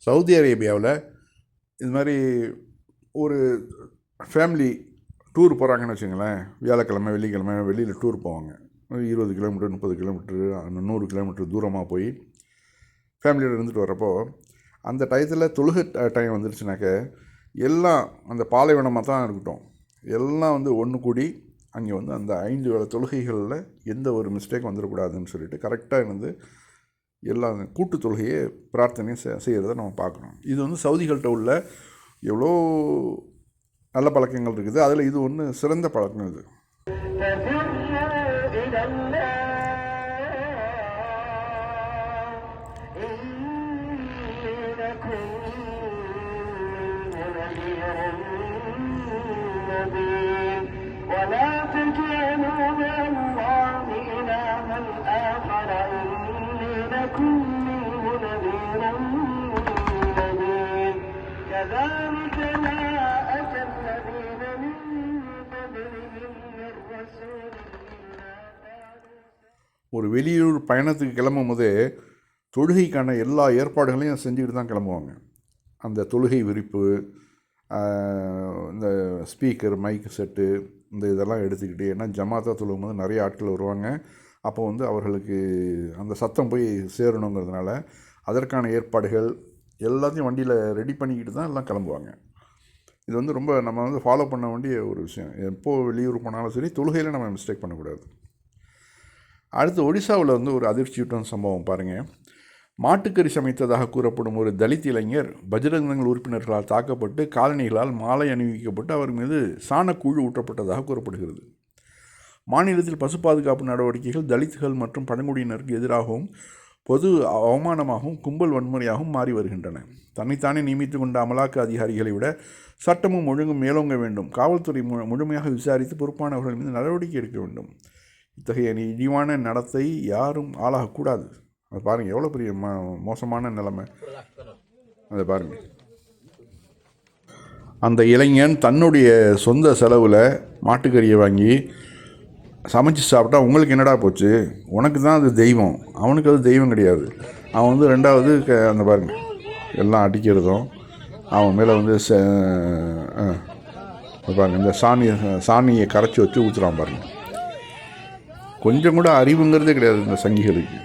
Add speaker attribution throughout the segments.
Speaker 1: Saudi அரேபியாவில் இது மாதிரி ஒரு ஃபேமிலி டூர் போகிறாங்கன்னு வச்சுங்களேன். வியாழக்கிழமை வெள்ளிக்கிழமை வெளியில் டூர் போவாங்க. 20 கிலோமீட்டர் 30 கிலோமீட்டரு 100 கிலோமீட்டர் தூரமாக போய் ஃபேமிலியோடு இருந்துட்டு வரப்போ அந்த டயத்தில் தொழுகை டைம் வந்துருச்சுனாக்க எல்லாம் அந்த பாலைவனமாக தான் இருக்கட்டும், எல்லாம் வந்து ஒன்று கூடி அங்கே வந்து அந்த 5 வேளை தொழுகைகளில் எந்த ஒரு மிஸ்டேக் வந்துடக்கூடாதுன்னு சொல்லிட்டு கரெக்டாக வந்து எல்லா கூட்டு தொழுகையை பிரார்த்தனையும் செய்கிறத நம்ம பார்க்கணும். இது வந்து சவுதிகள்கிட்ட உள்ள எவ்வளோ நல்ல பழக்கங்கள் இருக்குது. அதில் இது ஒன்று சிறந்த பழக்கம். இது ஒரு வெளியூர் பயணத்துக்கு கிளம்பும் போதே தொழுகைக்கான எல்லா ஏற்பாடுகளையும் செஞ்சுக்கிட்டு தான் கிளம்புவாங்க. அந்த தொழுகை விரிப்பு, இந்த ஸ்பீக்கர் மைக்கு செட்டு, இந்த இதெல்லாம் எடுத்துக்கிட்டு, ஏன்னா ஜமாத்தா தொழுகும் போது நிறைய ஆட்கள் வருவாங்க. அப்போ வந்து அவர்களுக்கு அந்த சத்தம் போய் சேரணுங்கிறதுனால அதற்கான ஏற்பாடுகள் எல்லாத்தையும் வண்டியில் ரெடி பண்ணிக்கிட்டு தான் எல்லாம் கிளம்புவாங்க. இது வந்து ரொம்ப நம்ம வந்து ஃபாலோ பண்ண வேண்டிய ஒரு விஷயம். எப்போது வெளியூர் போனாலும் சரி, தொழுகையில் நம்ம மிஸ்டேக் பண்ணக்கூடாது. அடுத்து ஒடிசாவில் வந்து ஒரு அதிர்ச்சியூட்டும் சம்பவம் பாருங்கள். மாட்டுக்கறி சமைத்ததாக கூறப்படும் ஒரு தலித் இளைஞர் பஜ்ரங் உறுப்பினர்களால் தாக்கப்பட்டு காலணிகளால் மாலை அணிவிக்கப்பட்டு அவர் மீது சாணக்கூழ் ஊற்றப்பட்டதாக கூறப்படுகிறது. மாநிலத்தில் பசு பாதுகாப்பு நடவடிக்கைகள் தலித்துகள் மற்றும் பழங்குடியினருக்கு எதிராகவும் பொது அவமானமாகவும் கும்பல் வன்முறையாகவும் மாறி வருகின்றன. தன்னைத்தானே நியமித்து கொண்ட அமலாக்க அதிகாரிகளை விட சட்டமும் ஒழுங்கும் மேலோங்க வேண்டும். காவல்துறை முழுமையாக விசாரித்து பொறுப்பானவர்கள் மீது நடவடிக்கை எடுக்க வேண்டும். இத்தகைய இழிவான நடத்தை யாரும் ஆளாகக்கூடாது. அது பாருங்கள், எவ்வளோ பெரிய மோசமான நிலைமை. அதை பாருங்கள். அந்த இளைஞன் தன்னுடைய சொந்த செலவில் மாட்டுக்கறியை வாங்கி சமைச்சு சாப்பிட்டா உங்களுக்கு என்னடா போச்சு? உனக்கு தான் அது தெய்வம், அவனுக்கு அது தெய்வம் கிடையாது. அவன் வந்து ரெண்டாவது அந்த பாருங்கள் எல்லாம் அடிக்கிறதும், அவன் மேலே வந்து பாருங்கள் இந்த சாணியை கரைச்சி வச்சு ஊற்றுறான் பாருங்கள். கொஞ்சம் கூட அறிவுங்கிறதே கிடையாது இந்த சங்கிகளுக்கு.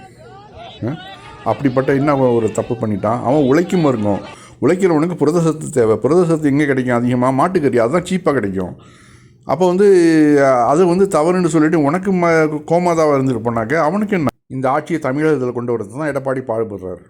Speaker 1: அப்படிப்பட்ட இன்னும் ஒரு தப்பு பண்ணிட்டான். அவன் உழைக்கும் இருக்கும். உழைக்கிறவனுக்கு புரதசத்து தேவை. புரதசத்து எங்கே கிடைக்கும் அதிகமாக? மாட்டுக்கறி, அதுதான் சீப்பாக கிடைக்கும். அப்போ வந்து அது வந்து தவறுன்னு சொல்லிட்டு உனக்கு கோமாதாவாக இருந்துட்டு போனாக்க அவனுக்கு என்ன? இந்த ஆட்சியை தமிழகத்தில் கொண்டு வரது தான் எடப்பாடி பாடுபடுறாரு.